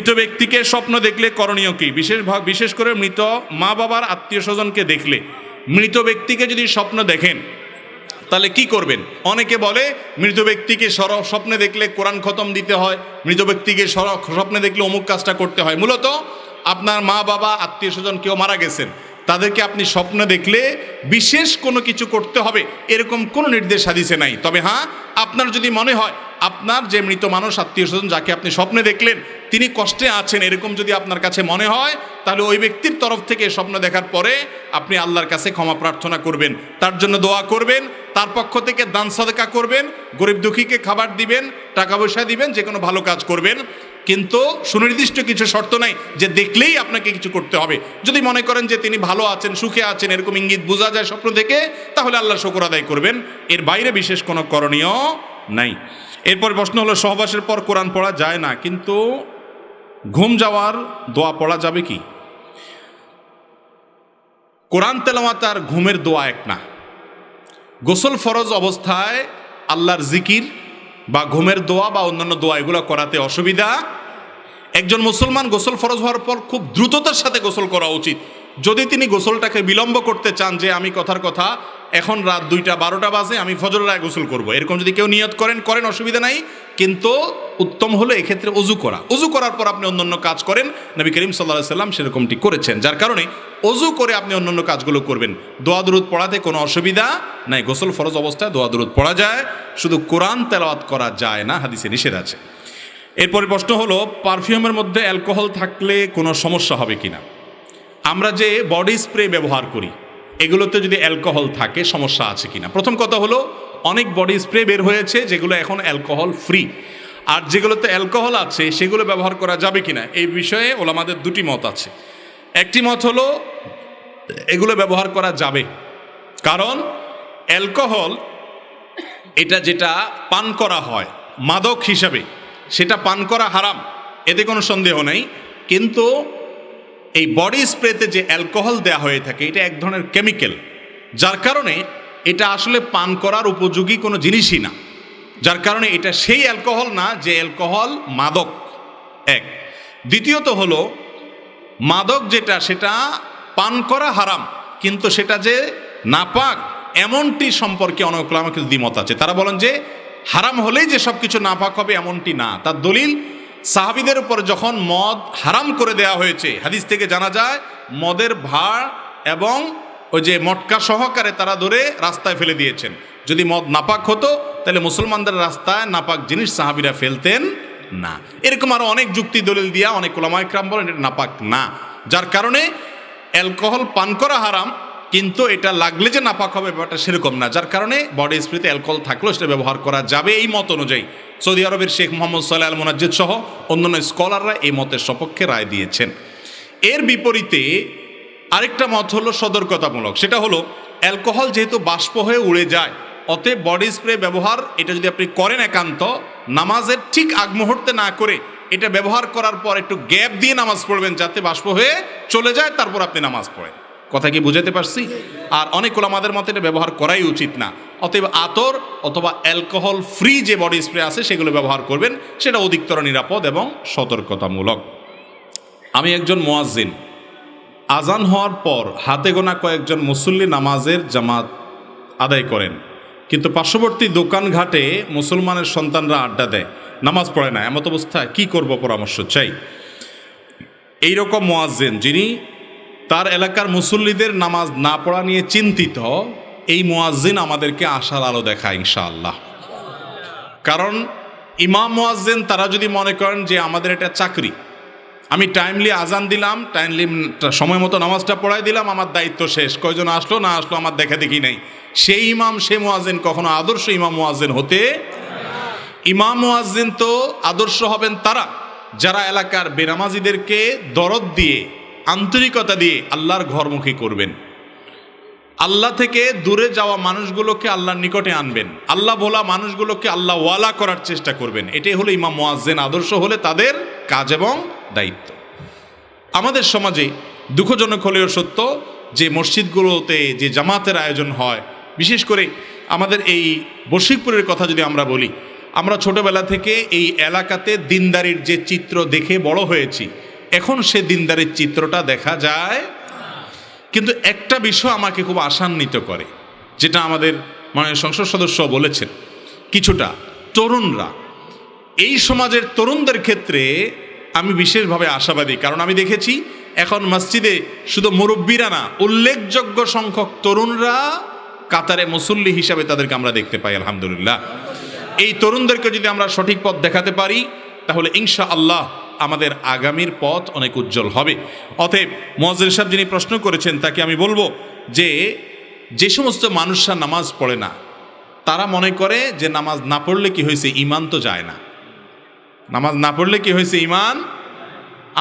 মৃত ব্যক্তিকে স্বপ্ন দেখলে করণীয় কি? বিশেষ করে মৃত মা বাবার আত্মীয় স্বজনকে দেখলে, মৃত ব্যক্তিকে যদি স্বপ্ন দেখেন তাহলে কি করবেন? অনেকে বলে মৃত ব্যক্তিকে স্বপ্নে দেখলে কোরআন খতম দিতে হয়, মৃত ব্যক্তিকে স্বপ্নে দেখলে অমুক কাজটা করতে হয়। মূলত আপনার মা বাবা আত্মীয় স্বজন কেউ মারা গেছেন, তাদেরকে আপনি স্বপ্নে দেখলে বিশেষ কোনো কিছু করতে হবে এরকম কোনো নির্দেশ হাদিসে নাই। তবে হ্যাঁ, আপনার যদি মনে হয় আপনার যে মৃত মানুষ আত্মীয় স্বজন যাকে আপনি স্বপ্নে দেখলেন তিনি কষ্টে আছেন, এরকম যদি আপনার কাছে মনে হয় তাহলে ওই ব্যক্তির তরফ থেকে স্বপ্ন দেখার পরে আপনি আল্লাহর কাছে ক্ষমা প্রার্থনা করবেন, তার জন্য দোয়া করবেন, তার পক্ষ থেকে দান সাদকা করবেন, গরিব দুঃখীকে খাবার দিবেন, টাকা পয়সা দিবেন, যে কোনো ভালো কাজ করবেন। কিন্তু সুনির্দিষ্ট কিছু শর্ত নাই যে দেখলেই আপনাকে কিছু করতে হবে। যদি মনে করেন যে তিনি ভালো আছেন, সুখে আছেন, এরকম ইঙ্গিত বোঝা যায় স্বপ্ন থেকে, তাহলে আল্লাহর শুকর আদায় করবেন, এর বাইরে বিশেষ কোনো করণীয় নাই। এরপর প্রশ্ন হলো, সহবাসের পর কোরআন পড়া যায় না, কিন্তু ঘুম যাওয়ার দোয়া পড়া যাবে কি? কোরআন তেলাওয়াত আর ঘুমের দোয়া এক না। গোসল ফরজ অবস্থায় আল্লাহর জিকির বা ঘুমের দোয়া বা অন্যান্য দোয়া এগুলো করাতে অসুবিধা। একজন মুসলমান গোসল ফরজ হওয়ার পর খুব দ্রুততার সাথে গোসল করা উচিত। যদি তিনি গোসলটাকে বিলম্ব করতে চান যে আমি কথার কথা এখন রাত 2টা 12টা বাজে আমি ফজরের আগে গোসল করব, এরকম যদি কেউ নিয়ত করেন অসুবিধা নাই। কিন্তু উত্তম হলো এক্ষেত্রে অজু করা। অজু করার পর আপনি অন্যান্য কাজ করেন, নবী করিম সাল্লাল্লাহু আলাইহি সাল্লাম সেরকমটি করেছেন। যার কারণে অজু করে আপনি অন্যান্য কাজগুলো করবেন। দোয়া দুরুদ পড়াতে কোনো অসুবিধা নাই। গোসল ফরজ অবস্থায় দোয়া দুরুদ পড়া যায়, শুধু কোরআন তেলাওয়াত করা যায় না, হাদিসে নিষেধ আছে। এরপরে প্রশ্ন হলো, পারফিউমের মধ্যে অ্যালকোহল থাকলে কোনো সমস্যা হবে কিনা? আমরা যে বডি স্প্রে ব্যবহার করি এগুলোতে যদি অ্যালকোহল থাকে সমস্যা আছে কিনা? প্রথম কথা হলো, অনেক বডি স্প্রে বের হয়েছে যেগুলো এখন অ্যালকোহল ফ্রি, আর যেগুলোতে অ্যালকোহল আছে সেগুলো ব্যবহার করা যাবে কিনা এই বিষয়ে ওলামাদের দুটি মত আছে। একটি মত হলো এগুলো ব্যবহার করা যাবে, কারণ অ্যালকোহল এটা যেটা পান করা হয় মাদক হিসাবে, সেটা পান করা হারাম, এতে কোনো সন্দেহ নেই। কিন্তু এই বডি স্প্রেতে যে অ্যালকোহল দেয়া হয়ে থাকে এটা এক ধরনের কেমিক্যাল, যার কারণে এটা আসলে পান করার উপযোগী কোনো জিনিসই না। যার কারণে এটা সেই অ্যালকোহল না যে অ্যালকোহল মাদক, এক। দ্বিতীয়ত হলো, মাদক যেটা সেটা পান করা হারাম, কিন্তু সেটা যে নাপাক এমনটি সম্পর্কে অনেক ওলামার কিছু দ্বিমত আছে। তারা বলেন যে হারাম হলেই যে সব কিছু নাপাক হবে এমনটি না। তার দলিল, সাহাবীদের উপর যখন মদ হারাম করে দেয়া হয়েছে হাদিস থেকে জানা যায় মদের ভাড় এবং ওই যে মটকা সহকারে তারা ধরে রাস্তায় ফেলে দিয়েছেন। যদি মদ নাপাক হতো তাহলে মুসলমানদের রাস্তায় নাপাক জিনিস সাহাবীরা ফেলতেন না। এরকম আরো অনেক যুক্তি দলিল দিয়া অনেক উলামা ইকরাম বলেন এটা নাপাক না। যার কারণে অ্যালকোহল পান করা হারাম, কিন্তু এটা লাগলে যে নাপাক হবে ব্যাপারটা সেরকম না। যার কারণে বডি স্প্রেতে অ্যালকোহল থাকলেও সেটা ব্যবহার করা যাবে এই মত অনুযায়ী। সৌদি আরবের শেখ মোহাম্মদ সালেহ আল মুনাজ্জিদ সহ অন্যান্য স্কলাররা এই মতের সপক্ষে রায় দিয়েছেন। এর বিপরীতে আরেকটা মত হলো সতর্কতামূলক, সেটা হলো অ্যালকোহল যেহেতু বাষ্প হয়ে উড়ে যায়, অতএব বডি স্প্রে ব্যবহার এটা যদি আপনি করেন একান্ত নামাজের ঠিক আগ মুহূর্তে না করে এটা ব্যবহার করার পর একটু গ্যাপ দিয়ে নামাজ পড়বেন যাতে বাষ্প হয়ে চলে যায়, তারপর আপনি নামাজ পড়েন। কথা কি বুঝাতে পারছি? আর অনেক ওলামাদের মতে এটা ব্যবহার করাই উচিত না। অতএব আতর অথবা অ্যালকোহল ফ্রি যে বডি স্প্রে আছে সেগুলো ব্যবহার করবেন, সেটা অধিকতর নিরাপদ এবং সতর্কতামূলক। আমি একজন মুয়াজ্জিন, আজান হওয়ার পর হাতে গোনা কয়েকজন মুসল্লি নামাজের জামাত আদায় করেন, কিন্তু পার্শ্ববর্তী দোকানঘাটে মুসলমানের সন্তানরা আড্ডা দেয়, নামাজ পড়ে না। এমত অবস্থায় কি করব, পরামর্শ চাই। এইরকম মুয়াজ্জিন যিনি তার এলাকার মুসল্লিদের নামাজ না পড়া নিয়ে চিন্তিত, এই মুয়াজ্জিন আমাদেরকে আশার আলো দেখায় ইনশাআল্লাহ। কারণ ইমাম মুয়াজ্জিন তারা যদি মনে করেন যে আমাদের এটা চাকরি, আমি টাইমলি আজান দিলাম, টাইমলি সময় মতো নামাজটা পড়াই দিলাম, আমার দায়িত্ব শেষ, কয়জন আসলো না আসলো আমার দেখা দেখি নেই, সেই ইমাম সে মুয়াজ্জিন কখনো আদর্শ ইমাম মুয়াজ্জিন হতে। ইমাম মুয়াজ্জিন তো আদর্শ হবেন তারা যারা এলাকার বেনামাজিদেরকে দরদ দিয়ে আন্তরিকতা দিয়ে আল্লাহর ঘরমুখী করবেন, আল্লাহ থেকে দূরে যাওয়া মানুষগুলোকে আল্লাহর নিকটে আনবেন, আল্লাহ বলা মানুষগুলোকে আল্লাহ ওয়ালা করার চেষ্টা করবেন। এটাই হলো ইমাম মুয়াজ্জিন আদর্শ হলে তাদের কাজ এবং দায়িত্ব। আমাদের সমাজে দুঃখজনক হলেও সত্য যে মসজিদগুলোতে যে জামাতের আয়োজন হয়, বিশেষ করে আমাদের এই বশিকপুরের কথা যদি আমরা বলি, আমরা ছোটবেলা থেকে এই এলাকাতে দিনদারির যে চিত্র দেখে বড় হয়েছি, এখন সে দিনদারির চিত্রটা দেখা যায়। কিন্তু একটা বিষয় আমাকে খুব আশান্বিত করে, যেটা আমাদের মাননীয় সংসদ সদস্য বলেছেন, কিছুটা তরুণরা, এই সমাজের তরুণদের ক্ষেত্রে আমি বিশেষভাবে আশাবাদী। কারণ আমি দেখেছি এখন মসজিদে শুধু মুরব্বীরা না, উল্লেখযোগ্য সংখ্যক তরুণরা কাতারে মুসল্লি হিসাবে তাদেরকে আমরা দেখতে পাই। আলহামদুলিল্লাহ, এই তরুণদেরকে যদি আমরা সঠিক পথ দেখাতে পারি, তাহলে ইনশাআল্লাহ আমাদের আগামীর পথ অনেক উজ্জ্বল হবে। অতএব মুয়াজ্জিন সাহেব যিনি প্রশ্ন করেছেন, তাকে আমি বলবো যে সমস্ত মানুষরা নামাজ পড়ে না, তারা মনে করে যে নামাজ না পড়লে কি হয়েছে, ঈমান তো যায় না। নামাজ না পড়লে কি হয়েছে, ঈমান।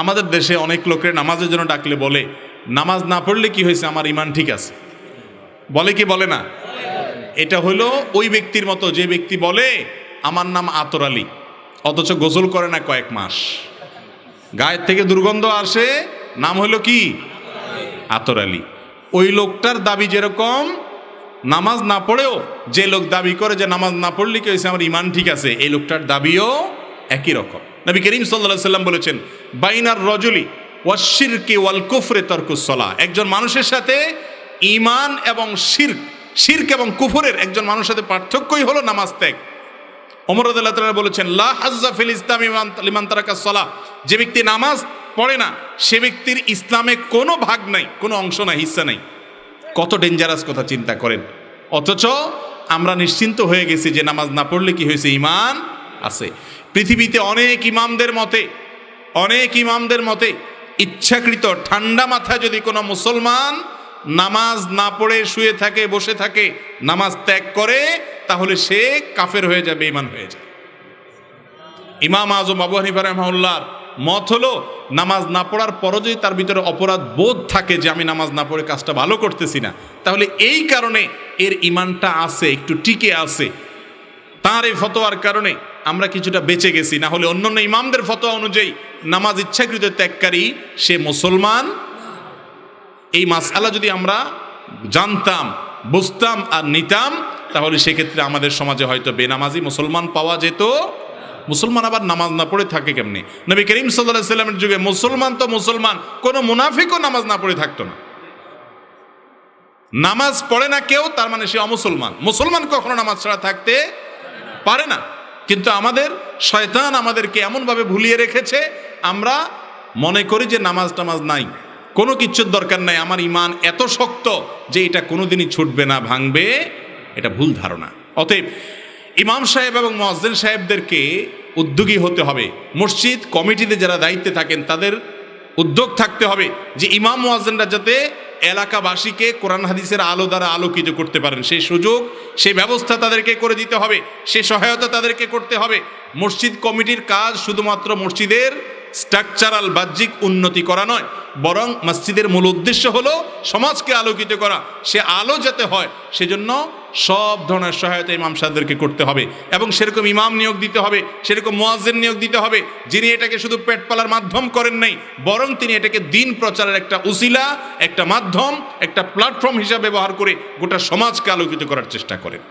আমাদের দেশে অনেক লোকের নামাজের জন্য ডাকলে বলে, নামাজ না পড়লে কি হয়েছে, আমার ঈমান ঠিক আছে। বলে কি বলে না? এটা হলো ওই ব্যক্তির মতো যে ব্যক্তি বলে আমার নাম আতর আলী, অথচ গোসল করে না কয়েক মাস, গায়ের থেকে দুর্গন্ধ আসে, নাম হলো কি আতর আলী। ওই লোকটার দাবি যেরকম, নামাজ না পড়েও যে লোক দাবি করে যে নামাজ না পড়লে কি হয়েছে, আমার ঈমান ঠিক আছে, এই লোকটার দাবিও একই রকম। নবী করিম সাল্লাল্লাহু আলাইহি সাল্লাম বলেছেন, বাইনার রজুলি ওয়াশশিরকি ওয়াল কুফরি তারকুস সালাহ। একজন মানুষের সাথে ঈমান এবং শিরক এবং কুফরের একজন মানুষের সাথে পার্থক্যই হলো নামাজ ত্যাগ। ওমর রাদিয়াল্লাহু তাআলা বলেছেন, লা হাজ্জা ফিল ইসলামি লিমান তারাকাস সালাহ। যে ব্যক্তি নামাজ পড়ে না, সে ব্যক্তির ইসলামে কোনো ভাগ নাই, কোনো অংশ নাই, হিস্সা নাই। কত ডেঞ্জারাস কথা চিন্তা করেন। অথচ আমরা নিশ্চিন্ত হয়ে গেছি যে নামাজ না পড়লে কি হয়েছে, ঈমান আছে। পৃথিবীতে অনেক ইমামদের মতে ইচ্ছাকৃত ঠান্ডা মাথায় যদি কোনো মুসলমান নামাজ না পড়ে শুয়ে থাকে, বসে থাকে, নামাজ ত্যাগ করে, তাহলে সে কাফের হয়ে যাবে, ঈমান হয়ে যায়। ইমাম আজম আবু হানিফা রাহিমাহুল্লাহর মত হলো, নামাজ না পড়ার পরও যদি তার ভিতরে অপরাধ বোধ থাকে যে আমি নামাজ না পড়ে কাজটা ভালো করতেছি না, তাহলে এই কারণে এর ঈমানটা আছে, একটু টিকে আছে। তার এই ফতোয়ার কারণে আমরা কিছুটা বেঁচে গেছি, না হলে অন্যান্য ইমামদের ফতোয়া অনুযায়ী নামাজ ইচ্ছাকৃত ত্যাগকারী সে মুসলমান। এই মাসআলা যদি আমরা জানতাম, বুঝতাম আর নিতাম, তাহলে সেক্ষেত্রে আমাদের সমাজে হয়তো বেনামাজি মুসলমান পাওয়া যেত। মুসলমান আবার নামাজ না পড়ে থাকে কেমনি? নবী করিম সাল্লাল্লাহু আলাইহি সাল্লামের যুগে মুসলমান তো মুসলমান, কোনো মুনাফিকও নামাজ না পড়ে থাকতো না। নামাজ পড়ে না কেউ, তার মানে সে অমুসলমান। মুসলমান কখনো নামাজ ছাড়া থাকতে পারে না। কিন্তু আমাদের শয়তান আমাদেরকে এমনভাবে ভুলিয়ে রেখেছে, আমরা মনে করি যে নামাজ টামাজ নাই, কোনো কিচ্ছুর দরকার নাই, আমার ঈমান এত শক্ত যে এটা কোনোদিনই ছুটবে না, ভাঙবে। এটা ভুল ধারণা। অতএব ইমাম সাহেব এবং মুয়াজ্জিন সাহেবদেরকে উদ্যোগী হতে হবে। মসজিদ কমিটিতে যারা দায়িত্বে থাকেন তাদের উদ্যোগ থাকতে হবে যে ইমাম মুয়াজ্জিনরা যাতে এলাকাবাসীকে কোরআন হাদিসের আলো দ্বারা আলোকিত করতে পারেন, সেই সুযোগ, সেই ব্যবস্থা তাদেরকে করে দিতে হবে, সেই সহায়তা তাদেরকে করতে হবে। মসজিদ কমিটির কাজ শুধুমাত্র মসজিদের স্ট্রাকচারাল বাহ্যিক উন্নতি করা নয়, বরং মসজিদের মূল উদ্দেশ্য হলো সমাজকে আলোকিত করা। সে আলো যাতে হয় সেজন্য সব ধরনের সহায়তা ইমাম সাহেবদেরকে করতে হবে, এবং সেরকম ইমাম নিয়োগ দিতে হবে, সেরকম মুয়াজ্জিন নিয়োগ দিতে হবে, যিনি এটাকে শুধু পেট পালার মাধ্যম করেন নাই, বরং তিনি এটাকে দিন প্রচারের একটা উসিলা, একটা মাধ্যম, একটা প্ল্যাটফর্ম হিসাবে ব্যবহার করে গোটা সমাজকে আলোকিত করার চেষ্টা করেন।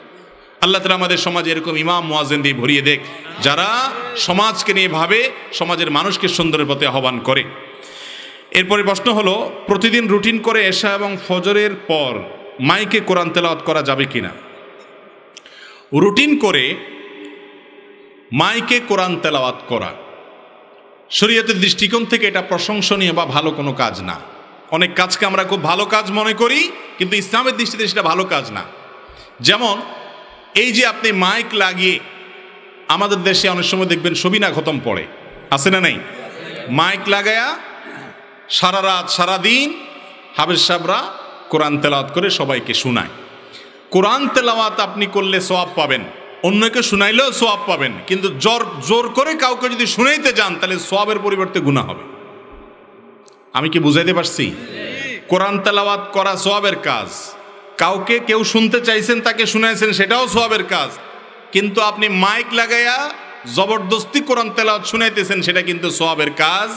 আল্লাহ তাআলা আমাদের সমাজে এরকম ইমাম মুয়াজ্জিন দিয়ে ভরিয়ে দেখ, যারা সমাজকে নিয়ে ভাবে, সমাজের মানুষকে সুন্দরের পথে আহ্বান করে। এরপরে প্রশ্ন হলো, প্রতিদিন রুটিন করে এশা এবং ফজরের পর মাইকে কোরআন তেলাওয়াত করা যাবে কিনা? রুটিন করে মাইকে কোরআন তেলাওয়াত করা শরীয়তের দৃষ্টিকোণ থেকে এটা প্রশংসনীয় বা ভালো কোনো কাজ না। অনেক কাজকে আমরা খুব ভালো কাজ মনে করি, কিন্তু ইসলামের দৃষ্টিতে সেটা ভালো কাজ না। যেমন এই যে আপনি মাইক লাগিয়ে, আমাদের দেশে অনেক সময় দেখবেন সবিনা খতম পড়ে, আছে না নেই? মাইক লাগায়া সারা রাত সারাদিন হাফেজ সাহেবরা কোরআন তেলাওয়াত করে সবাইকে শোনায়। কোরআন তেলাওয়াত আপনি করলে সওয়াব পাবেন, অন্যকে শুনাইলেও সওয়াব পাবেন, কিন্তু জোর করে কাউকে যদি শুনাইতে যান তাহলে সওয়াবের পরিবর্তে গুনাহ হবে। আমি কি বুঝাইতে পারছি? কোরআন তেলাওয়াত করা সওয়াবের কাজ, কাউকে কেউ শুনতে চাইছেন তাকে শুনাইছেন, সেটাও সওয়াবের কাজ, কিন্তু আপনি মাইক লাগাইয়া জবরদস্তি কোরআন তেলাওয়াত শুনাইতেছেন, সেটা কিন্তু সওয়াবের কাজ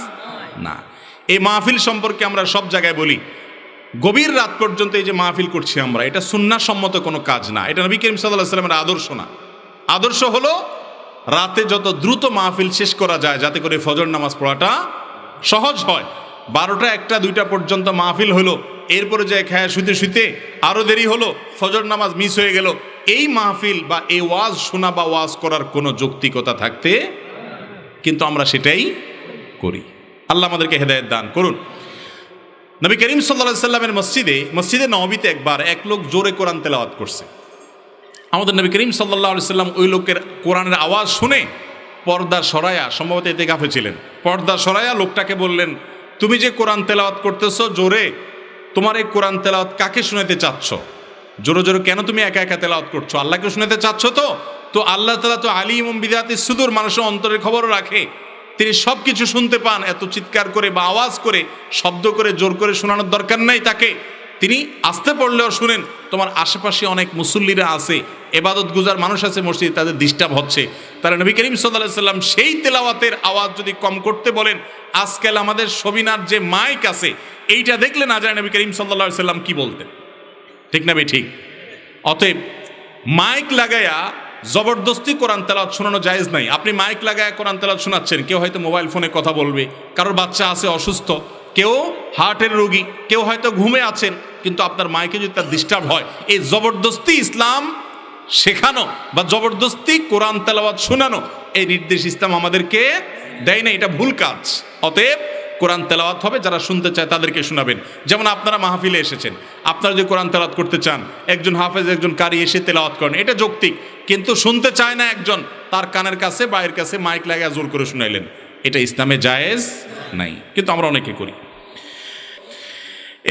না। এই মাহফিল সম্পর্কে আমরা সব জায়গায় বলি, গভীর রাত পর্যন্ত এই যে মাহফিল করছি আমরা, এটা সুন্নাহসম্মত কোনো কাজ না, এটা নবী করিম সাল্লাল্লাহু আলাইহি ওয়াসাল্লামের আদর্শ না। আদর্শ হলো রাতে যত দ্রুত মাহফিল শেষ করা যায় যাতে করে ফজর নামাজ পড়াটা সহজ হয়। 12টা 1টা 2টা পর্যন্ত মাহফিল হলো, এরপরে যায় খায়া শুতে শুতে আরও দেরি হলো, ফজর নামাজ মিস হয়ে গেল। এই মাহফিল বা এই ওয়াজ শোনা বা ওয়াজ করার কোনো যৌক্তিকতা থাকতে, কিন্তু আমরা সেটাই করি। আল্লাহ আমাদেরকে হেদায়েত দান করুন। নবী করিম সাল্লাল্লাহু আলাইহি সাল্লামের মসজিদে নববীতে একবার এক লোক জোরে কোরআন তেলাওয়াত করছে। আমাদের নবী করিম সাল্লাল্লাহু আলাইহি সাল্লাম ওই লোকের কোরআনের আওয়াজ শুনে পর্দা সরায়া, সম্ভবত ইতিকাফে ছিলেন, পর্দা সরায়া লোকটাকে বললেন, তুমি যে কোরআন তেলাওয়াত করতেছো জোরে, তোমার এই কোরআন তেলাওয়াত কাকে শোনাতে চাচ্ছ? জোরে জোরে কেন তুমি একা একা তেলাওয়াত করছো? আল্লাহকে শোনাতে চাচ্ছ? তো আল্লাহ তাআলা তো আলিমুম বিযাতিস সুদূর, মানুষের অন্তরের খবর রাখে, তিনি সব কিছু শুনতে পান। এত চিৎকার করে বা আওয়াজ করে, শব্দ করে, জোর করে শোনানোর দরকার নাই তাকে, তিনি আস্তে পড়লেও শুনেন। তোমার আশেপাশে অনেক মুসল্লিরা আছে, এবাদত গুজার মানুষ আছে মসজিদে, তাদের ডিস্টার্ব হচ্ছে। তাহলে নবী করিম সাল্লাল্লাহু আলাইহি সাল্লাম সেই তেলাওয়াতের আওয়াজ যদি কম করতে বলেন, আজকাল আমাদের সবিনার যে মাইক আছে এইটা দেখলে না যায় নবী করিম সাল্লাল্লাহু আলাইহি সাল্লাম কি বলতেন, ঠিক না? ঠিক। অতএব মাইক লাগায়া জবরদস্তি কোরআন তেলাওয়াত শোনানো জায়েজ নাই। আপনি মাইক লাগায়া কোরআন তেলাওয়াত শোনাচ্ছেন, কেউ হয়তো মোবাইল ফোনে কথা বলবে, কারোর বাচ্চা আছে অসুস্থ, কেউ হার্টের রোগী, কেউ হয়তো ঘুমে আছেন, কিন্তু আপনার মাইকে যদি তার ডিস্টার্ব হয়, এই জবরদস্তি ইসলাম শেখানো বা জবরদস্তি কোরআন তেলাওয়াত শোনানো, এই নির্দেশ ইসলাম আমাদেরকে দেয় না, এটা ভুল কাজ। অতএব কোরআন তেলাওয়াত হবে, যারা শুনতে চায় তাদেরকে শোনাবেন। যেমন আপনারা মাহফিলে এসেছেন, আপনারা যদি কোরআন তেলাওয়াত করতে চান, একজন হাফেজ একজন কারি এসে তেলাওয়াত করেন, এটা যৌক্তিক। কিন্তু শুনতে চায় না একজন, তার কানের কাছে বাইরের কাছে মাইক লাগিয়ে জোর করে শুনাইলেন, এটা ইসলামে জায়েজ নাই, কিন্তু আমরা অনেকে করি।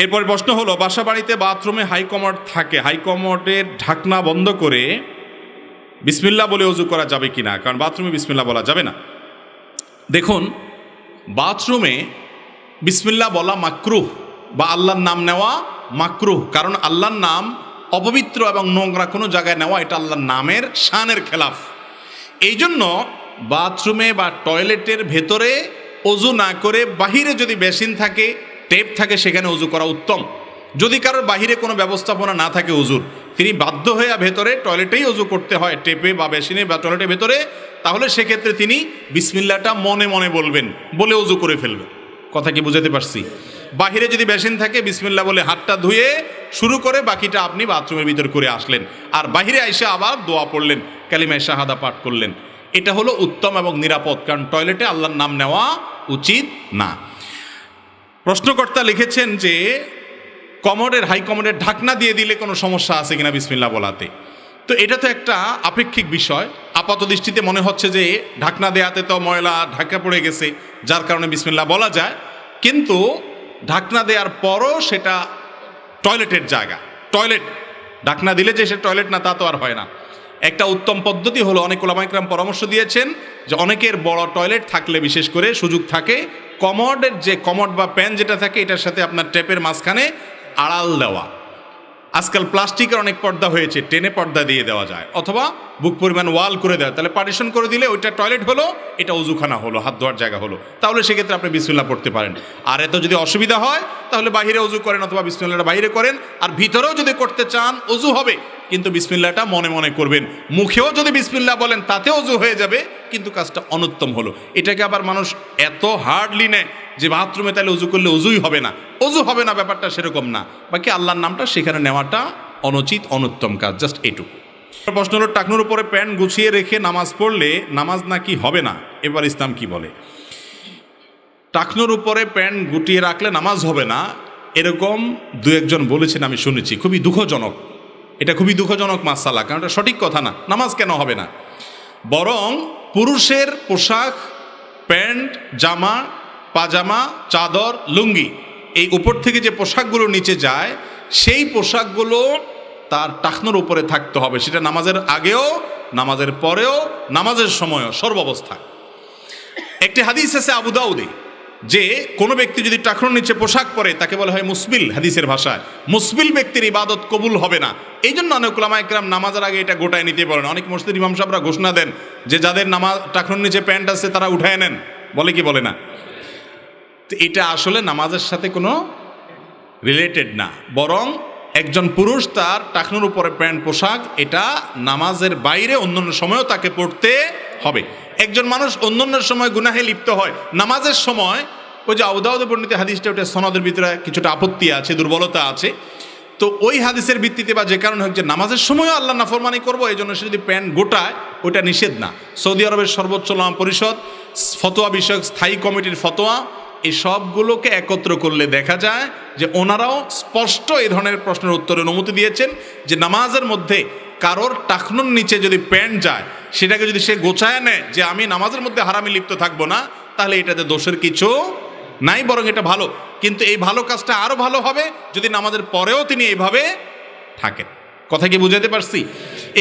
এরপর প্রশ্ন হলো, বাসা বাড়িতে বাথরুমে হাইকমোড থাকে, হাইকমোডের ঢাকনা বন্ধ করে বিসমিল্লাহ বলে ওযু করা যাবে কিনা? কারণ বাথরুমে বিসমিল্লাহ বলা যাবে না। দেখুন, বাথরুমে বিসমিল্লাহ বলা মাকরুহ বা আল্লাহর নাম নেওয়া মাকরুহ, কারণ আল্লাহর নাম অপবিত্র এবং নোংরা কোনো জায়গায় নেওয়া এটা আল্লাহর নামের শানের খেলাফ। এই জন্য বাথরুমে বা টয়লেটের ভেতরে ওযু না করে বাহিরে যদি বেসিন থাকে, টেপ থাকে, সেখানে ওযু করা উত্তম। যদি কারোর বাহিরে কোনো ব্যবস্থাপনা না থাকে ওযুর, তিনি বাধ্য হয়ে ভেতরে টয়লেটেই ওযু করতে হয়, টেপে বা বেসিনে বা টয়লেটের ভেতরে, তাহলে সেক্ষেত্রে তিনি বিসমিল্লাহটা মনে মনে বলবেন, বলে ওযু করে ফেলবেন। কথা কি বুঝাতে পারছি? বাহিরে যদি বেসিন থাকে, বিসমিল্লাহ বলে হাতটা ধুয়ে শুরু করে বাকিটা আপনি বাথরুমের ভিতর করে আসলেন, আর বাহিরে এসে আবার দোয়া পড়লেন, কালিমায়ে শাহাদা পাঠ করলেন। এটা হলো উত্তম এবং নিরাপদ, কারণ টয়লেটে আল্লাহর নাম নেওয়া উচিত না। প্রশ্নকর্তা লিখেছেন যে কমোডের হাইকমোডের ঢাকনা দিয়ে দিলে কোনো সমস্যা আছে কিনা বিসমিল্লাহ বলাতে। তো এটা তো একটা আপেক্ষিক বিষয়। আপাত দৃষ্টিতে মনে হচ্ছে যে ঢাকনা দেয়াতে তো ময়লা ঢাকা পড়ে গেছে, যার কারণে বিসমিল্লাহ বলা যায়, কিন্তু ঢাকনা দেওয়ার পরও সেটা টয়লেটের জায়গা, টয়লেট ঢাকনা দিলে যে সে টয়লেট না তা তো আর হয় না। একটা উত্তম পদ্ধতি হলো, অনেক ওলামা ইকরাম পরামর্শ দিয়েছেন যে অনেকের বড় টয়লেট থাকলে বিশেষ করে সুযোগ থাকে, কমোডের যে কমোড বা প্যান যেটা থাকে এটার সাথে আপনার টেপের মাঝখানে আড়াল দেওয়া। আজকাল প্লাস্টিকের অনেক পর্দা হয়েছে, টেনে পর্দা দিয়ে দেওয়া যায়, অথবা বুক পরিমাণ ওয়াল করে দেওয়া, তাহলে পার্টিশন করে দিলে ওইটা টয়লেট হলো, এটা ওযুখানা হলো, হাত ধোয়ার জায়গা হলো, তাহলে সেক্ষেত্রে আপনি বিসমিল্লাহ পড়তে পারেন। আর এত যদি অসুবিধা হয় তাহলে বাইরে ওযু করেন, অথবা বিসমিল্লাহটা বাইরে করেন। আর ভিতরেও যদি করতে চান ওযু হবে, কিন্তু বিসমিল্লাহটা মনে মনে করবেন। মুখেও যদি বিসমিল্লাহ বলেন তাতে ওযু হয়ে যাবে, কিন্তু কাজটা অনুত্তম হলো। এটাকে আবার মানুষ এত হার্ডলি নেয় যে বাথরুমে তাহলে ওযু করলে ওযুই হবে না, ওযু হবে না, ব্যাপারটা সেরকম না। বাকি আল্লাহর নামটা সেখানে নেওয়াটা অনুচিত, অনুত্তম কাজ, জাস্ট এইটুকু। প্রশ্ন হলো, টাকনুর উপরে প্যান্ট গুছিয়ে রেখে নামাজ পড়লে নামাজ নাকি হবে না, এবার ইসলাম কি বলে? টাকনুর উপরে প্যান্ট গুটিয়ে রাখলে নামাজ হবে না, এরকম দু একজন বলেছেন, আমি শুনেছি। খুবই দুঃখজনক, এটা খুবই দুঃখজনক মাসালা, কারণ এটা সঠিক কথা না। নামাজ কেন হবে না? বরং পুরুষের পোশাক, প্যান্ট, জামা, পাজামা, চাদর, লুঙ্গি, এই উপর থেকে যে পোশাকগুলো নিচে যায়, সেই পোশাকগুলো তার টাকনুর উপরে থাকতে হবে, সেটা নামাজের আগেও, নামাজের পরেও, নামাজের সময়ও, সর্বাবস্থায়। একটি হাদিস আছে আবু দাউদে, যে কোনো ব্যক্তি যদি টাকনুর নিচে পোশাক পরে তাকে বলা হয় মুসবিল। হাদিসের ভাষায় মুসবিল ব্যক্তির ইবাদত কবুল হবে না। এই জন্য অনেক উলামা ইকরাম নামাজের আগে এটা গোটায় নিতে পারেন। অনেক মসজিদের ইমাম সাহেবরা ঘোষণা দেন যে যাদের নামাজ টাকনুর নিচে প্যান্ট আছে তারা উঠায় নেন, বলে কি বলে না? তো এটা আসলে নামাজের সাথে কোনো রিলেটেড না, বরং একজন পুরুষ তার টাকনুর উপরে প্যান্ট পোশাক এটা নামাজের বাইরে অন্যান্য সময়ও তাকে পড়তে হবে। একজন মানুষ অন্যান্য সময় গুনাহে লিপ্ত হয়, নামাজের সময় ওই যে আবু দাউদ বর্ণিত হাদিসটা, ওটা সনদের ভিতরে কিছুটা আপত্তি আছে, দুর্বলতা আছে। তো ওই হাদিসের ভিত্তিতে বা যে কারণে হোক যে নামাজের সময়ও আল্লাহ নাফরমানি করবো, এই জন্য সে যদি প্যান্ট গোটায় ওইটা নিষেধ না। সৌদি আরবের সর্বোচ্চ উলামা পরিষদ, ফতোয়া বিষয়ক স্থায়ী কমিটির ফতোয়া, এই সবগুলোকে একত্র করলে দেখা যায় যে ওনারাও স্পষ্ট এই ধরনের প্রশ্নের উত্তরে অনুমতি দিয়েছেন যে নামাজের মধ্যে কারোর টাকনুর নিচে যদি প্যান্ট যায়, সেটাকে যদি সে গোছায় নেয় যে আমি নামাজের মধ্যে হারামে লিপ্ত থাকবো না, তাহলে এটাতে দোষের কিছু নাই, বরং এটা ভালো। কিন্তু এই ভালো কাজটা আরো ভালো হবে যদি নামাজের পরেও তিনি এইভাবে থাকেন। কথা কি বুঝাতে পারছি?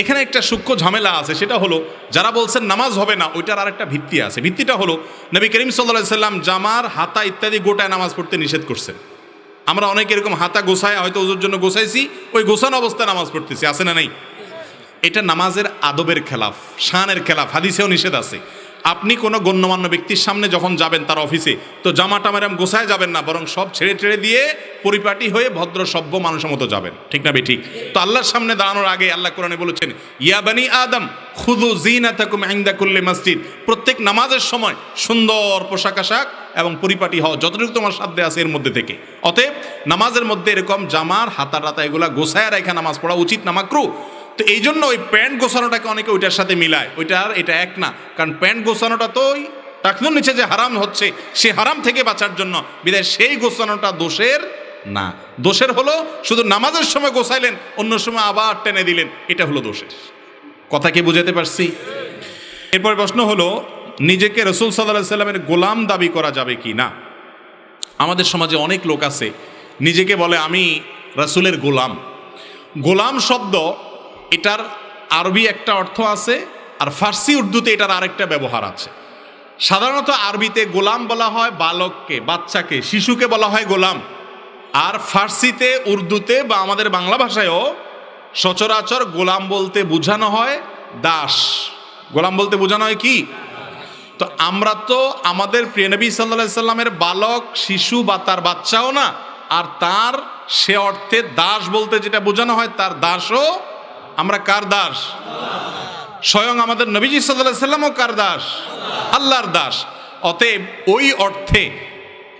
এখানে একটা সূক্ষ্ম ঝামেলা আছে, সেটা হলো যারা বলছেন নামাজ হবে না, ওইটার আরেকটা ভিত্তি আছে। ভিত্তিটা হলো নবী করিম সাল্লাল্লাহু আলাইহি সাল্লাম জামার, হাতা ইত্যাদি গোটায় নামাজ পড়তে নিষেধ করছেন। আমরা অনেকে এরকম হাতা গোছায়, হয়তো ওজোর জন্য গোছাইছি, ওই গোছানো অবস্থায় নামাজ পড়তেছি, আছে না নাই? এটা নামাজের আদবের খেলাফ, শানের খেলাফ, হাদিসেও নিষেধ আছে। আপনি কোনো গণ্যমান্য ব্যক্তির সামনে যখন যাবেন তার অফিসে, তো জামাটা মেরাম গোছায় যাবেন না, বরং সব ছেড়ে ছেড়ে দিয়ে পরিপাটি হয়ে ভদ্র সভ্য মানুষের মতো যাবেন, ঠিক না ঠিক? তো আল্লাহর সামনে দাঁড়ানোর আগে আল্লাহ কোরআনে বলেছেন, ইয়া বানি আদম খুযু যিনাতাকুম ইনদা কুল্লি মসজিদ, প্রত্যেক নামাজের সময় সুন্দর পোশাক আশাক এবং পরিপাটি হও যতটুকু তোমার সাধ্যে আছে এর মধ্যে থেকে। অতএব নামাজের মধ্যে এরকম জামার হাতা টাতা এগুলা গোছায় রেখে নামাজ পড়া উচিত না, মাকরুহ। তো এই জন্য ওই প্যান্ট গোছানোটাকে অনেকে ওইটার সাথে মিলায়, ওইটার এটা এক না। কারণ প্যান্ট গোছানোটা তো ওই টাকনুর নিচে যে হারাম হচ্ছে, সে হারাম থেকে বাঁচার জন্য, বিধায় সেই গোছানোটা দোষের না। দোষের হলো শুধু নামাজের সময় গোছাইলেন, অন্য সময় আবার টেনে দিলেন, এটা হলো দোষের। কথা কি বুঝাতে পারছি? এরপর প্রশ্ন হলো, নিজেকে রাসূল সাল্লাল্লাহু আলাইহি সাল্লামের গোলাম দাবি করা যাবে কি না? আমাদের সমাজে অনেক লোক আছে নিজেকে বলে আমি রাসূলের গোলাম। গোলাম শব্দ, এটার আরবি একটা অর্থ আছে, আর ফার্সি উর্দুতে এটার আরেকটা ব্যবহার আছে। সাধারণত আরবিতে গোলাম বলা হয় বালককে, বাচ্চাকে, শিশুকে বলা হয় গোলাম। আর ফার্সিতে, উর্দুতে বা আমাদের বাংলা ভাষায়ও সচরাচর গোলাম বলতে বোঝানো হয় দাস। গোলাম বলতে বোঝানো হয় কি? তো আমরা তো আমাদের প্রিয় নবী সাল্লাল্লাহু আলাইহি সাল্লামের বালক, শিশু বা তার বাচ্চাও না, আর তার সে অর্থে দাস বলতে যেটা বোঝানো হয় তার দাসও। আমরা কার দাস? স্বয়ং আমাদের নবীজি সাল্লাল্লাহু আলাইহি সাল্লামও কার দাস? আল্লাহর দাস। অতএব ওই অর্থে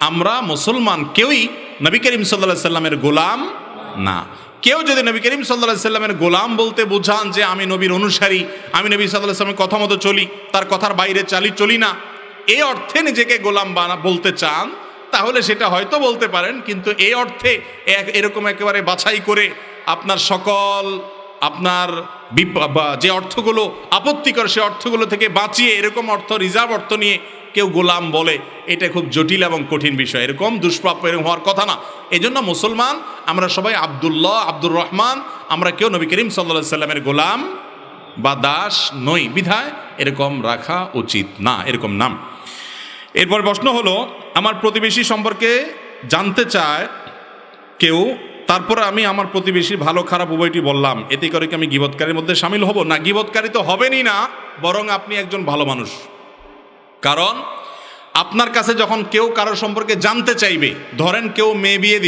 আমরা মুসলমান কেউই নবী করিম সাল্লাল্লাহু আলাইহি সাল্লামের গোলাম না। কেউ যদি নবী করিম সাল্লাল্লাহু আলাইহি সাল্লামের গোলাম বলতে বোঝান যে আমি নবীর অনুসারী, আমি নবী সাল্লাল্লাহু আলাইহি সাল্লামের কথা মতো চলি, তার কথার বাইরে চলি না, এই অর্থে নিজেকে গোলাম বলতে চান, তাহলে সেটা হয়তো বলতে পারেন। কিন্তু এই অর্থে এরকম একেবারে বাছাই করে আপনার সকল আপনার যে অর্থগুলো আপত্তিকর সে অর্থগুলো থেকে বাঁচিয়ে এরকম অর্থ, রিজার্ভ অর্থ নিয়ে কেউ গোলাম বলে, এটা খুব জটিল এবং কঠিন বিষয়। এরকম দুষ্প্রাপ্য এরকম হওয়ার কথা না। এই জন্য মুসলমান আমরা সবাই আব্দুল্লাহ, আব্দুর রহমান, আমরা কেউ নবী করিম সাল্লাল্লাহু আলাইহি সাল্লামের গোলাম বা দাস নই, বিধায় এরকম রাখা উচিত না, এরকম নাম। এরপর প্রশ্ন হলো, আমার প্রতিবেশী সম্পর্কে জানতে চায় কেউ, তারপরে আমি আমার প্রতিবেশীর ভালো খারাপ উভয়টি বললাম, এতে করে কি আমি গীবতকারীর মধ্যে শামিল হব? না, গীবতকারী তো হবেনই না, বরং আপনি একজন ভালো মানুষ। কারণ আপনার কাছে যখন কেউ কারোর সম্পর্কে জানতে চাইবে, ধরেন কেউ মেয়ে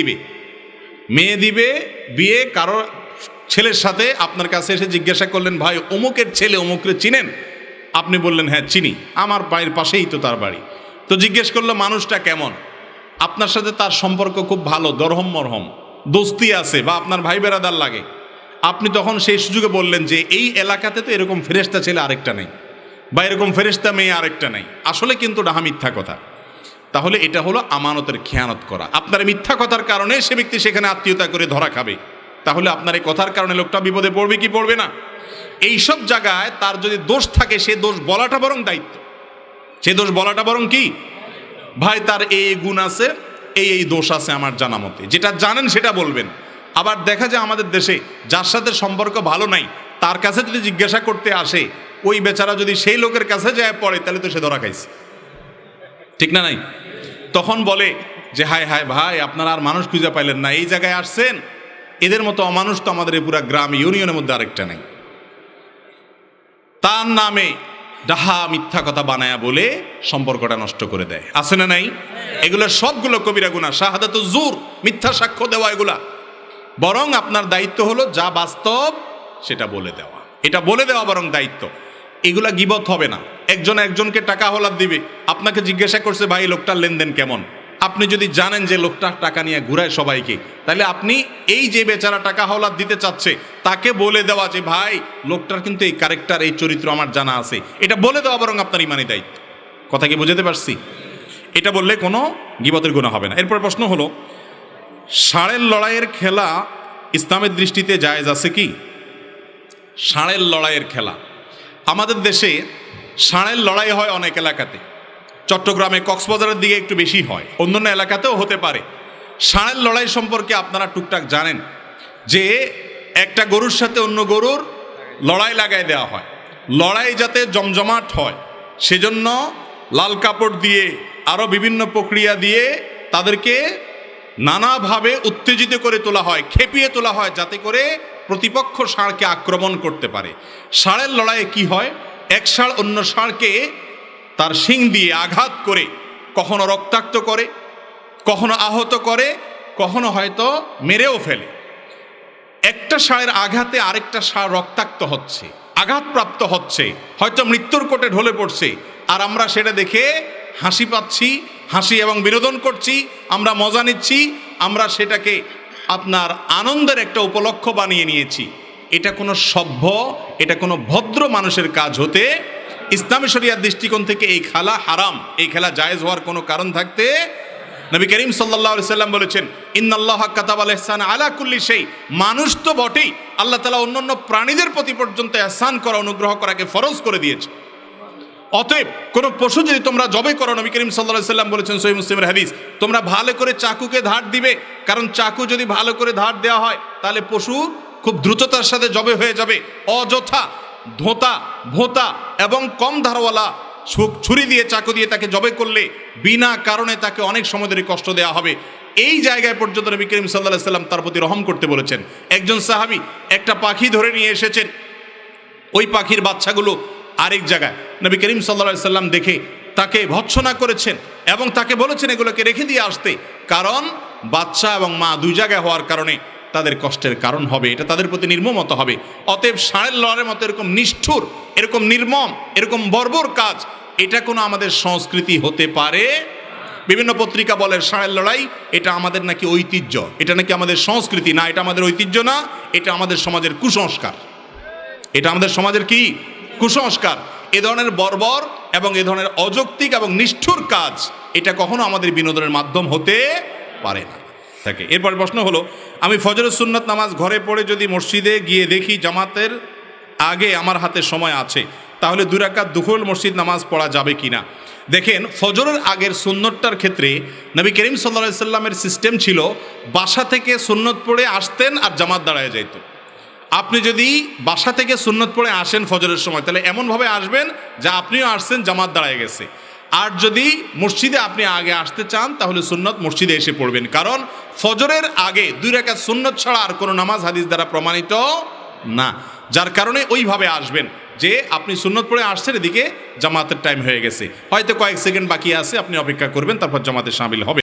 দিবে, বিয়ে কারোর ছেলের সাথে আপনার কাছে এসে জিজ্ঞাসা করলেন, ভাই অমুকের ছেলে অমুকরে চিনেন? আপনি বললেন হ্যাঁ চিনি, আমার বাড়ির পাশেই তো তার বাড়ি। তো জিজ্ঞেস করলো মানুষটা কেমন? আপনার সাথে তার সম্পর্ক খুব ভালো, দরহম মরহম, দোস্তি আছে, বা আপনার ভাই বেরাদার লাগে। আপনি তখন সেই সুযোগে বললেন যে এই এলাকাতে তো এরকম ফেরেশতা ছেলে আরেকটা নেই, বা এরকম ফেরেশতা মেয়ে আরেকটা নাই। আসলে কিন্তু ডাহা মিথ্যা কথা। তাহলে এটা হলো আমানতের খেয়ানত করা। আপনার মিথ্যা কথার কারণে সে ব্যক্তি সেখানে আত্মীয়তা করে ধরা খাবে। তাহলে আপনার এই কথার কারণে লোকটা বিপদে পড়বে কি পড়বে না? এইসব জায়গায় তার যদি দোষ থাকে, সে দোষ বলাটা বরং দায়িত্ব। সে দোষ বলাটা বরং কি, ভাই তার এই গুণ আছে, এই দোষ আছে আমার জানা মতে, যেটা জানেন সেটা বলবেন। আবার দেখা যায় আমাদের দেশে যার সাথে সম্পর্ক ভালো নাই, তার কাছে যদি জিজ্ঞাসা করতে আসে, ওই বেচারা যদি সেই লোকের কাছে যায় পড়ে, তাহলে তো সে ধরা খাইছে, ঠিক না নাই? তখন বলে যে হায় হায় ভাই, আপনারা আর মানুষ খুঁজে পাইলেন না, এই জায়গায় আসছেন, এদের মতো অমানুষ তো আমাদের এই পুরা গ্রাম ইউনিয়নের মধ্যে আরেকটা নেই। তার নামে ডাহা মিথ্যা কথা বানায়া বলে সম্পর্কটা নষ্ট করে দেয়, আছে না নাই? এগুলো সবগুলো কবিরা গুনাহ, শাহাদাতুজ জুর, মিথ্যা সাক্ষ্য দেওয়া, এগুলা। বরং আপনার দায়িত্ব হলো যা বাস্তব সেটা বলে দেওয়া, এটা বলে দেওয়া বরং দায়িত্ব। এগুলা গীবত হবে না। একজন একজনকে টাকা হলাদ দিবে, আপনাকে জিজ্ঞাসা করছে ভাই লোকটার লেনদেন কেমন, আপনি যদি জানেন যে লোকটা টাকা নিয়ে ঘুরায় সবাইকে, তাহলে আপনি এই যে বেচারা টাকা হলাদ দিতে চাচ্ছে তাকে বলে দেওয়া যে ভাই লোকটার কিন্তু এই ক্যারেক্টার, এই চরিত্র আমার জানা আছে, এটা বলে দেওয়া বরং আপনার ইমানি দায়িত্ব। কথা কি বুঝাতে পারছি? এটা বললে কোনো গীবতের গুনাহ হবে না। এরপর প্রশ্ন হলো, ষাঁড়ের লড়াইয়ের খেলা ইসলামের দৃষ্টিতে জায়েজ আছে কি? ষাঁড়ের লড়াইয়ের খেলা আমাদের দেশে ষাঁড়ের লড়াই হয় অনেক এলাকাতে, চট্টগ্রামে কক্সবাজারের দিকে একটু বেশি হয়, অন্যান্য এলাকাতেও হতে পারে। ষাঁড়ের লড়াই সম্পর্কে আপনারা টুকটাক জানেন যে একটা গরুর সাথে অন্য গরুর লড়াই লাগাই দেওয়া হয়, লড়াই যাতে জমজমাট হয় সেজন্য লাল কাপড় দিয়ে আরও বিভিন্ন প্রক্রিয়া দিয়ে তাদেরকে নানাভাবে উত্তেজিত করে তোলা হয়, খেপিয়ে তোলা হয়, যাতে করে প্রতিপক্ষ ষাঁড়কে আক্রমণ করতে পারে। ষাঁড়ের লড়াইয়ে কি হয়, এক ষাঁড় অন্য ষাঁড়কে তার শিং দিয়ে আঘাত করে কখনো রক্তাক্ত করে, কখনো আহত করে, কখনো হয়তো মেরেও ফেলে। একটা ষাঁড়ের আঘাতে আরেকটা ষাঁড় রক্তাক্ত হচ্ছে, আঘাতপ্রাপ্ত হচ্ছে, হয়তো মৃত্যুর কোটে ঢলে পড়ছে, আর আমরা সেটা দেখে হাসি পাচ্ছি, হাসি এবং বিনোদন করছি, আমরা মজা নিচ্ছি, আমরা সেটাকে আপনার আনন্দের একটা উপলক্ষ বানিয়ে নিয়েছি। এটা কোনো সভ্য, এটা কোনো ভদ্র মানুষের কাজ হতে ইসলামী শরিয়ার দৃষ্টিকোণ থেকে এই খেলা হারাম, এই খেলা জায়েজ হওয়ার কোনো কারণ থাকতে। নবী করিম সাল্লাল্লাহু আলাইহি সাল্লাম বলেছেন, ইন্নাল্লাহা কাতাবাল ইহসান আলা কুল্লি শাই, মানুষ তো বটেই, আল্লাহ তাআলা অন্যান্য প্রাণীদের প্রতি পর্যন্ত ইহসান করা, অনুগ্রহ করাকে ফরজ করে দিয়েছে। অতএব কোনো পশু যদি তোমরা জবে করো, নবী করিম সাল্লাল্লাহু আলাইহি সাল্লাম বলেছেন সহিহ মুসলিমের হাদিস, তোমরা ভালো করে চাকুকে ধার দিবে, কারণ চাকু যদি ভালো করে ধার দেওয়া হয় তাহলে পশু খুব দ্রুততার সাথে জবে হয়ে যাবে। অযথা ধোঁতা ভোঁতা এবং কম ধারওয়ালা ছুরি দিয়ে চাকু দিয়ে তাকে জবে করলে বিনা কারণে তাকে অনেক সময় ধরে কষ্ট দেওয়া হবে। এই জায়গায় পর্যন্ত নবী করিম সাল্লাল্লাহু আলাইহি সাল্লাম তার প্রতি রহম করতে বলেছেন। একজন সাহাবী একটা পাখি ধরে নিয়ে এসেছেন, ওই পাখির বাচ্চাগুলো আরেক জায়গায়, নবী করিম সাল্লাল্লাহু আলাইহি সাল্লাম দেখে তাকে ভৎসনা করেছেন এবং তাকে বলেছেন এগুলোকে রেখে দিয়ে আসতে, কারণ বাচ্চা এবং মা দুই জায়গায় হওয়ার কারণে তাদের কষ্টের কারণ হবে, এটা তাদের প্রতি নির্মমতা হবে। অতএব ষাঁড়ের লড়াইয়ের মতো এরকম নিষ্ঠুর, এরকম নির্মম, এরকম বর্বর কাজ, এটা কোনো আমাদের সংস্কৃতি হতে পারে? বিভিন্ন পত্রিকা বলে ষাঁড়ের লড়াই এটা আমাদের নাকি ঐতিহ্য, এটা নাকি আমাদের সংস্কৃতি। না, এটা আমাদের ঐতিহ্য না, এটা আমাদের সমাজের কুসংস্কার। এটা আমাদের সমাজের কি কুসংস্কার। এ ধরনের বর্বর এবং এ ধরনের অযৌক্তিক এবং নিষ্ঠুর কাজ এটা কখনো আমাদের বিনোদনের মাধ্যম হতে পারে না। থাকে এরপর প্রশ্ন হলো, আমি ফজরের সুন্নত নামাজ ঘরে পড়ে যদি মসজিদে গিয়ে দেখি জামাতের আগে আমার হাতে সময় আছে, তাহলে 2 রাকাত দুহুল মসজিদ নামাজ পড়া যাবে কিনা? দেখেন, ফজরের আগের সুন্নতটার ক্ষেত্রে নবী করিম সাল্লাল্লাহু আলাইহি সাল্লামের সিস্টেম ছিল বাসা থেকে সুন্নত পড়ে আসতেন আর জামাত দাঁড়ায় যাইত। আপনি যদি বাসা থেকে সুন্নত পড়ে আসেন ফজরের সময়, তাহলে এমনভাবে আসবেন যা আপনিও আসছেন, জামাত দাঁড়ায় গেছে। আর যদি মসজিদে আপনি আগে আসতে চান তাহলে সুন্নত মসজিদে এসে পড়বেন, কারণ ফজরের আগে 2 রাকাত সুন্নত ছাড়া আর কোনো নামাজ হাদিস দ্বারা প্রমাণিত না। যার কারণে ওইভাবে আসবেন যে আপনি সুন্নত পড়ে আসছেন, এদিকে জামাতের টাইম হয়ে গেছে, হয়তো কয়েক সেকেন্ড বাকি আছে, আপনি অপেক্ষা করবেন, তারপর জামাতে শামিল হবে।